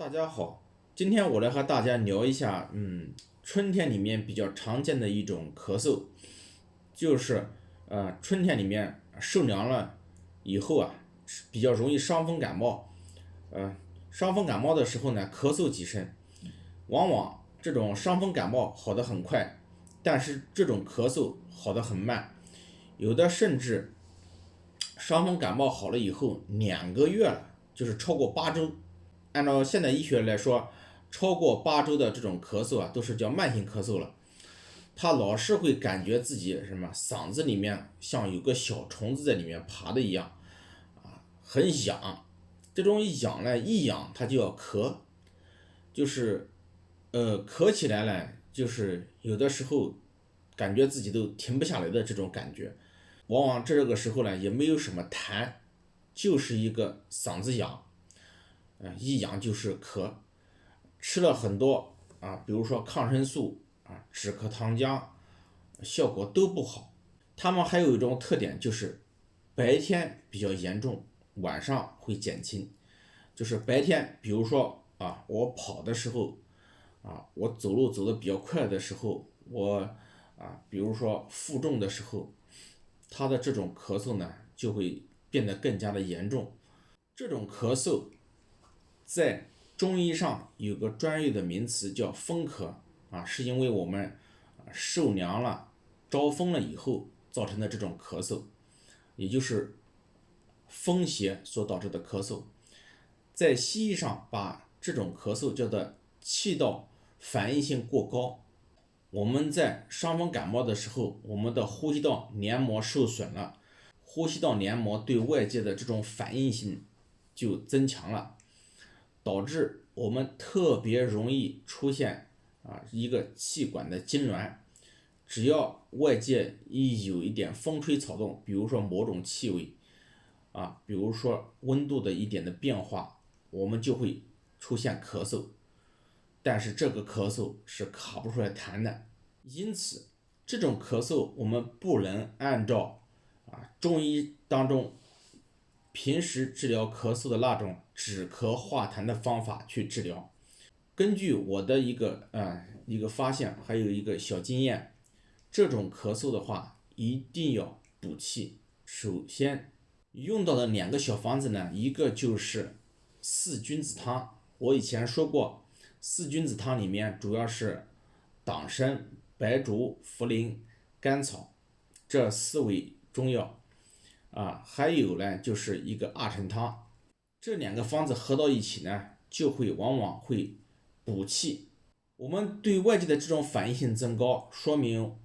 大家好，今天我来和大家聊一下，春天里面比较常见的一种咳嗽，就是春天里面受凉了以后啊，比较容易伤风感冒。伤风感冒的时候呢，咳嗽几声，往往这种伤风感冒好得很快，但是这种咳嗽好得很慢，有的甚至伤风感冒好了以后2个月了，就是超过8周。按照现代医学来说，超过8周的这种咳嗽啊，都是叫慢性咳嗽了。他老是会感觉自己嗓子里面像有个小虫子在里面爬的一样，很痒。这种痒呢，一痒他就要咳，就是咳起来呢，就是有的时候感觉自己都停不下来的这种感觉。往往这个时候呢，也没有什么痰，就是一个嗓子痒，一痒就是咳。吃了很多比如说抗生素止咳糖浆，效果都不好。他们还有一种特点，就是白天比较严重，晚上会减轻。就是白天，比如说我跑的时候，我走路走得比较快的时候，我比如说负重的时候，他的这种咳嗽呢就会变得更加的严重。这种咳嗽在中医上有个专业的名词叫风咳，是因为我们受凉了、招风了以后造成的这种咳嗽，也就是风邪所导致的咳嗽。在西医上把这种咳嗽叫做气道反应性过高。我们在伤风感冒的时候，我们的呼吸道黏膜受损了，呼吸道黏膜对外界的这种反应性就增强了，导致我们特别容易出现一个气管的痉挛。只要外界一有一点风吹草动，比如说某种气味比如说温度的一点的变化，我们就会出现咳嗽。但是这个咳嗽是卡不出来痰的，因此这种咳嗽我们不能按照中医当中平时治疗咳嗽的那种止咳化痰的方法去治疗。根据我的一个发现，还有一个小经验，这种咳嗽的话一定要补气。首先用到的2个小方子呢，一个就是4君子汤。我以前说过，4君子汤里面主要是党参、白术、茯苓、甘草这4味中药还有呢就是一个阿陈汤。这2个方子合到一起呢，往往会补气。我们对外界的这种反应性增高，说明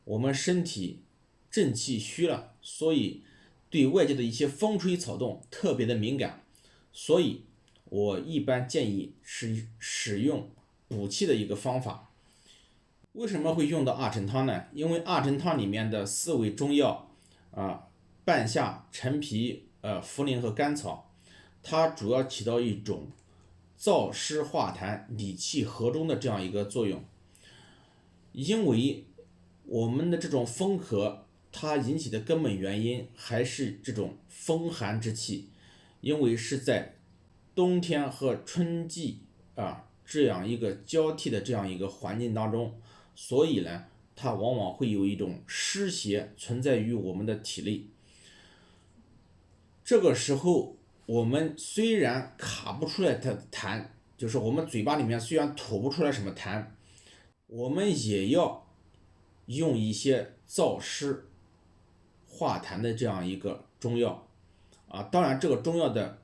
我们身体正气虚了，所以对外界的一些风吹草动特别的敏感。所以我一般建议是使用补气的一个方法。为什么会用到阿陈汤呢？因为阿陈汤里面的4味中药半夏、陈皮、茯苓和甘草，它主要起到一种燥湿化痰、理气和中的这样一个作用。因为我们的这种风咳，它引起的根本原因还是这种风寒之气，因为是在冬天和春季这样一个交替的这样一个环境当中，所以呢，它往往会有一种湿邪存在于我们的体内。这个时候我们虽然卡不出来它的痰，就是我们嘴巴里面虽然吐不出来什么痰，我们也要用一些燥湿化痰的这样一个中药当然这个中药的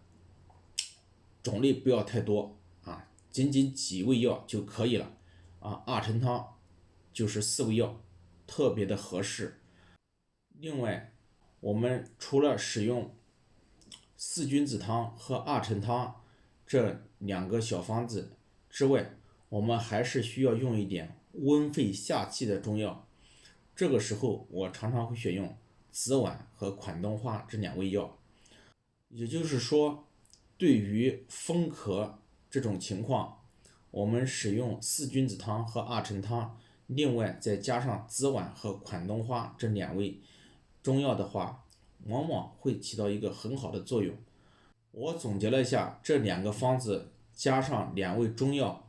种类不要太多仅几味药就可以了阿陈汤就是4味药，特别的合适。另外我们除了使用4君子汤和阿陈汤这2个小方子之外，我们还是需要用一点温肺下气的中药。这个时候我常常会选用紫菀和款冬花这2味药。也就是说，对于风咳这种情况，我们使用4君子汤和阿陈汤，另外再加上紫菀和款冬花这2味中药的话，往往会起到一个很好的作用。我总结了一下这2个方子加上2味中药，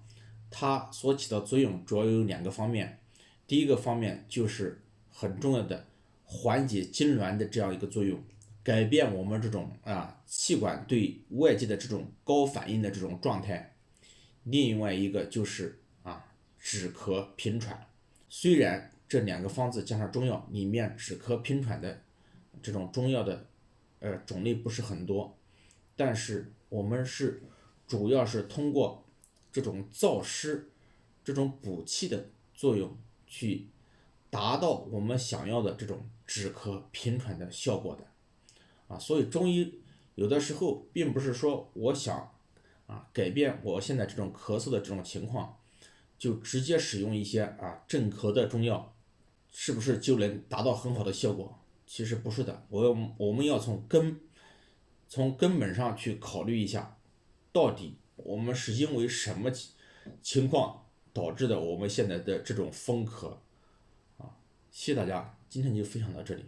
它所起的作用主要有2个方面。第一个方面就是很重要的缓解痉挛的这样一个作用，改变我们这种气管对外界的这种高反应的这种状态。另外一个就是止咳平喘。虽然这2个方子加上中药里面止咳平喘的这种中药的种类不是很多，但是我们主要是通过这种燥湿、这种补气的作用去达到我们想要的这种止咳平喘的效果的所以中医有的时候并不是说我想改变我现在这种咳嗽的这种情况，就直接使用一些镇咳的中药，是不是就能达到很好的效果？其实不是的，我们要从根本上去考虑一下，到底我们是因为什么情况导致的我们现在的这种风咳谢谢大家，今天就分享到这里。